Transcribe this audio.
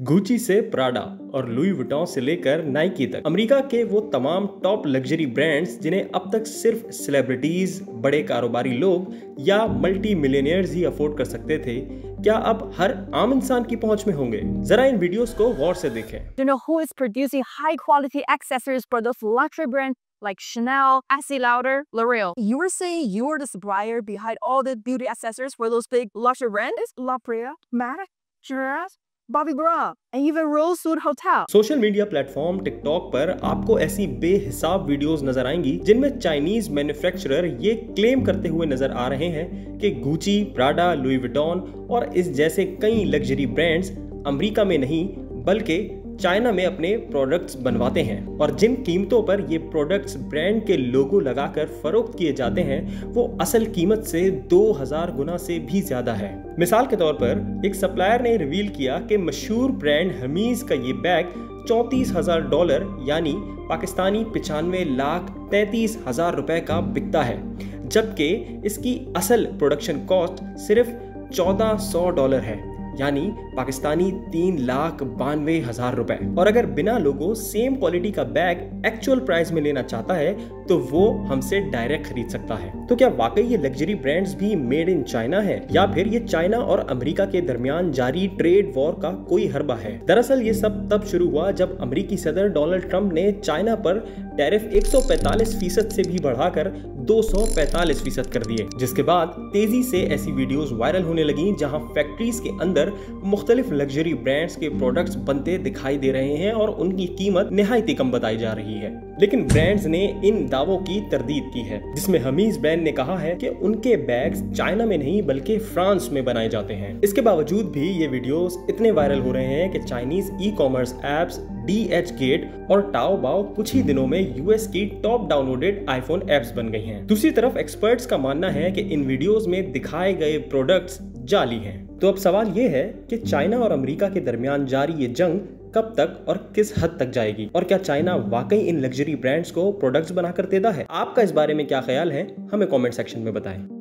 Gucci से Prada और Louis Vuitton से लेकर नाइकी तक अमेरिका के वो तमाम टॉप लग्जरी ब्रांड्स जिन्हें अब तक सिर्फ सेलिब्रिटीज, बड़े कारोबारी लोग या मल्टी मिलियनियर्स ही अफोर्ड कर सकते थे, क्या अब हर आम इंसान की पहुंच में होंगे? जरा इन वीडियोस को गौर से देखें। You know who is producing high quality accessories for those luxury brands like Chanel, Estee Lauder, L'Oreal? You were saying you are the supplier behind all the beauty accessories for those big luxury brands? La Brea, Matic, Shiraz, Bobbi Brown, and even Rosewood Hotel. Social media platform TikTok पर आपको ऐसी बेहिसाब videos नजर आएंगी जिनमें Chinese manufacturer ये claim करते हुए नजर आ रहे हैं कि गुची, प्राडा, लुई विटॉन और इस जैसे कई लग्जरी ब्रांड्स अमेरिका में नहीं बल्कि चाइना में अपने प्रोडक्ट्स बनवाते हैं और जिन कीमतों पर ये प्रोडक्ट्स ब्रांड के लोगो लगाकर फरोख्त किए जाते हैं वो असल कीमत से 2000 गुना से भी ज्यादा है। मिसाल के तौर पर एक सप्लायर ने रिवील किया कि मशहूर ब्रांड हमीज का ये बैग $34,000 यानी पाकिस्तानी 95,33,000 रुपए का बिकता है, जबकि इसकी असल प्रोडक्शन कॉस्ट सिर्फ $1,400 है यानी पाकिस्तानी 3,92,000 रुपए। और अगर बिना लोगो सेम क्वालिटी का बैग एक्चुअल प्राइस में लेना चाहता है तो वो हमसे डायरेक्ट खरीद सकता है। तो क्या वाकई ये लग्जरी ब्रांड्स भी मेड इन चाइना है या फिर ये चाइना और अमेरिका के दरमियान जारी ट्रेड वॉर का कोई हरबा है? दरअसल ये सब तब शुरू हुआ जब अमेरिकी सदर डोनाल्ड ट्रंप ने चाइना पर टैरिफ 145% से भी बढ़ाकर 245% कर दिए, जिसके बाद तेजी से ऐसी वीडियोस वायरल होने लगी जहां फैक्ट्रीज के अंदर मुख्तलिफ लग्जरी ब्रांड्स के प्रोडक्ट्स बनते दिखाई दे रहे हैं और उनकी कीमत निहायती कम बताई जा रही है। लेकिन ब्रांड्स ने इन दावों की तरदीद की है, जिसमें हमीज ब्रांड ने कहा है कि उनके बैग्स चाइना में नहीं बल्कि फ्रांस में बनाए जाते हैं। इसके बावजूद भी ये वीडियोस इतने वायरल हो रहे हैं कि Chinese e commerce apps DHgate और Taobao कुछ ही दिनों में यूएस की टॉप डाउनलोडेड आईफोन एप्स बन गई हैं। दूसरी तरफ एक्सपर्ट्स का मानना है कि इन वीडियोस में दिखाए गए प्रोडक्ट्स जाली हैं। तो अब सवाल ये है कि चाइना और अमेरिका के दरमियान जारी ये जंग कब तक और किस हद तक जाएगी, और क्या चाइना वाकई इन लग्जरी ब्रांड्स को प्रोडक्ट्स बनाकर देता है? आपका इस बारे में क्या ख्याल है, हमें कमेंट सेक्शन में बताएं।